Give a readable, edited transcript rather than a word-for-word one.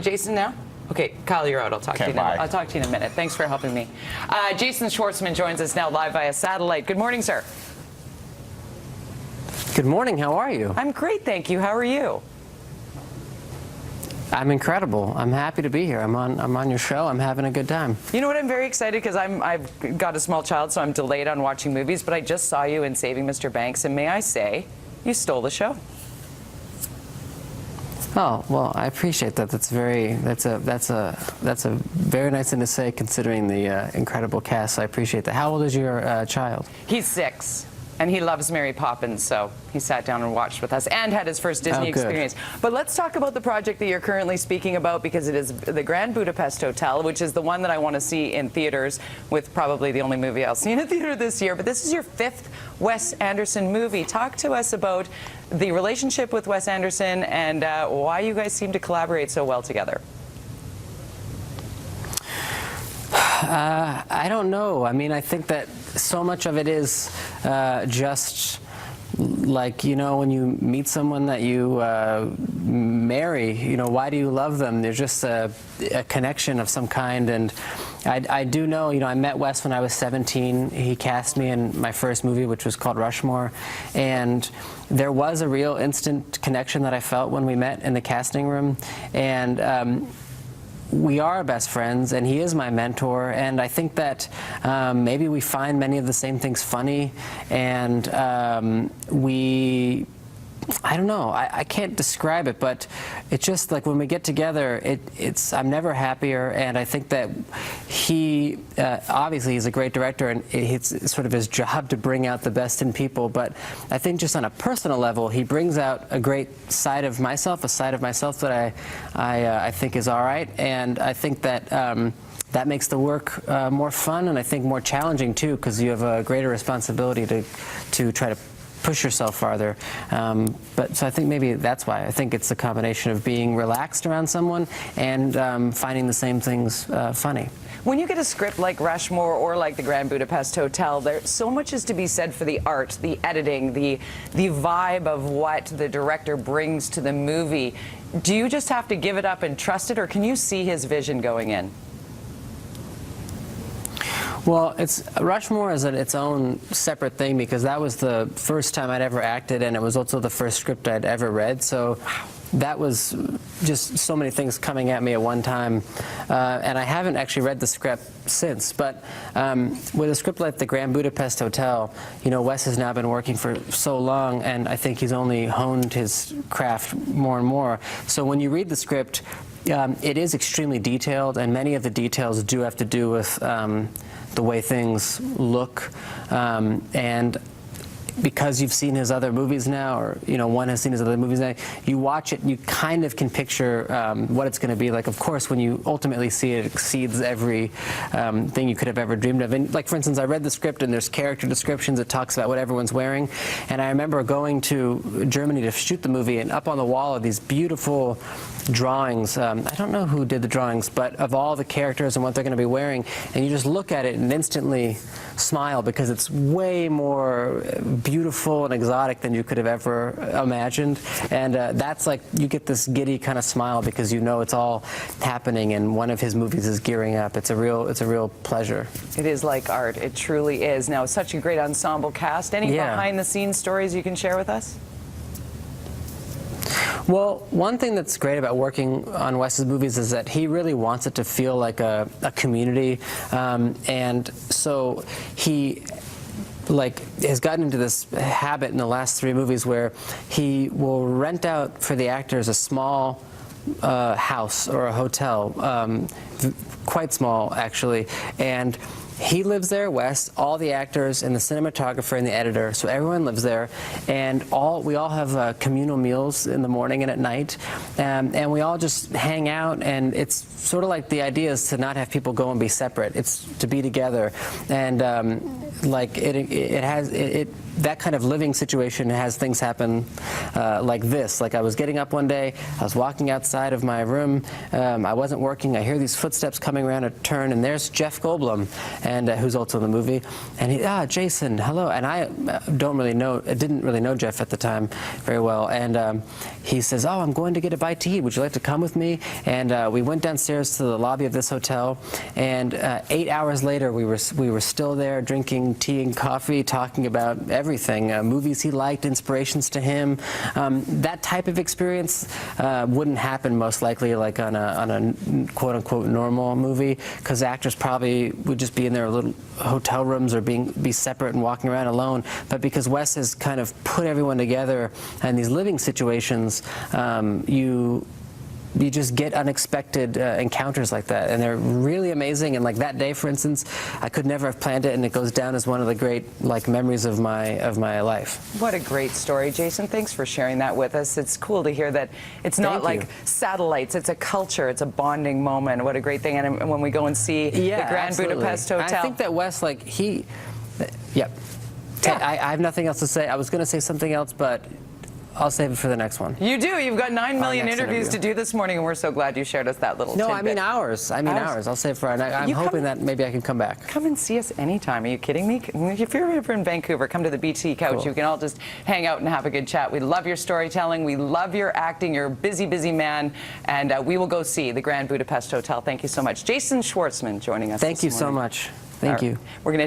Jason now? Okay, Kyle, you're out. I'll talk to you. Bye. I'll talk to you in a minute. Thanks for helping me. Jason Schwartzman joins us now live via satellite. Good morning, sir. Good morning. How are you? I'm great, thank you. How are you? I'm incredible. I'm happy to be here. I'm on your show. I'm having a good time. You know what? I'm very excited because I've got a small child, so I'm delayed on watching movies. But I just saw you in Saving Mr. Banks, and may I say, you stole the show. Oh well, I appreciate that. That's a very nice thing to say, considering the incredible cast. I appreciate that. How old is your child? He's 6. And he loves Mary Poppins, so he sat down and watched with us and had his first Disney experience. But let's talk about the project that you're currently speaking about, because it is the Grand Budapest Hotel, which is the one that I want to see in theaters, with probably the only movie I'll see in a theater this year. But this is your 5th Wes Anderson movie. Talk to us about the relationship with Wes Anderson and why you guys seem to collaborate so well together. I don't know. I mean, I think that so much of it is just like, you know, when you meet someone that you marry, you know, why do you love them? There's just a connection of some kind. And I do know, you know, I met Wes when I was 17. He cast me in my first movie, which was called Rushmore. And there was a real instant connection that I felt when we met in the casting room. And we are best friends, and he is my mentor, and I think that maybe we find many of the same things funny, and I don't know, I can't describe it, but it's just like when we get together, I'm never happier. And I think that he, obviously he's a great director, and it's sort of his job to bring out the best in people, but I think just on a personal level, he brings out a great side of myself, that I think is all right. And I think that that makes the work more fun, and I think more challenging too, because you have a greater responsibility to try to push yourself farther. But so I think maybe that's why. I think it's a combination of being relaxed around someone and finding the same things funny. When you get a script like Rushmore or like the Grand Budapest Hotel, there so much is to be said for the art, the editing, the vibe of what the director brings to the movie. Do you just have to give it up and trust it, or can you see his vision going in? Well, Rushmore is its own separate thing, because that was the first time I'd ever acted, and it was also the first script I'd ever read. So that was just so many things coming at me at one time. And I haven't actually read the script since. But with a script like the Grand Budapest Hotel, you know, Wes has now been working for so long, and I think he's only honed his craft more and more. So when you read the script, it is extremely detailed, and many of the details do have to do with the way things look, and because you've seen his other movies now, or you know, one has seen his other movies now, you watch it and you kind of can picture what it's going to be like. Of course, when you ultimately see it, it exceeds every thing you could have ever dreamed of. And like, for instance, I read the script and there's character descriptions. It talks about what everyone's wearing, and I remember going to Germany to shoot the movie, and up on the wall are these beautiful drawings. I don't know who did the drawings, but of all the characters and what they're going to be wearing, and you just look at it and instantly smile, because it's way more beautiful and exotic than you could have ever imagined. And that's like, you get this giddy kind of smile because you know it's all happening and one of his movies is gearing up. It's a real pleasure. It is like art. It truly is. Now, it's such a great ensemble cast. Any behind-the-scenes stories you can share with us? Well, one thing that's great about working on Wes's movies is that he really wants it to feel like a community, and so he has gotten into this habit in the last 3 movies where he will rent out for the actors a small house or a hotel, quite small actually, and he lives there, Wes, all the actors and the cinematographer and the editor, so everyone lives there, and we all have communal meals in the morning and at night, and we all just hang out, and it's sort of like, the idea is to not have people go and be separate. It's to be together, and like it that kind of living situation has things happen like this. Like I was getting up one day, I was walking outside of my room, I wasn't working, I hear these footsteps coming around a turn, and there's Jeff Goldblum, and who's also in the movie, and he, Jason, hello, and I didn't really know Jeff at the time very well, and he says, oh, I'm going to get a bite to eat, would you like to come with me? And we went downstairs to the lobby of this hotel, and 8 hours later we were still there drinking tea and coffee, talking about everything, movies he liked, inspirations to him. That type of experience wouldn't happen most likely like on a quote-unquote normal movie, because actors probably would just be in their little hotel rooms or be separate and walking around alone. But because Wes has kind of put everyone together in these living situations, you just get unexpected encounters like that, and they're really amazing. And like that day, for instance, I could never have planned it, and it goes down as one of the great memories of my life. What a great story, Jason. Thanks for sharing that with us. It's cool to hear that it's not like satellites. It's a culture. It's a bonding moment. What a great thing. And when we go and see the Grand Budapest Hotel, I think that Wes, yep. I have nothing else to say. I was going to say something else, but I'll save it for the next one. You do. You've got 9 million interviews to do this morning, and we're so glad you shared us that little tidbit. No, I mean hours. Hours. I'll save it for I'm hoping that maybe I can come back. Come and see us anytime. Are you kidding me? If you're ever in Vancouver, come to the BT Couch. Cool. You can all just hang out and have a good chat. We love your storytelling. We love your acting. You're a busy, busy man. And we will go see the Grand Budapest Hotel. Thank you so much. Jason Schwartzman joining us Thank you this so morning. much. Thank you. We're going to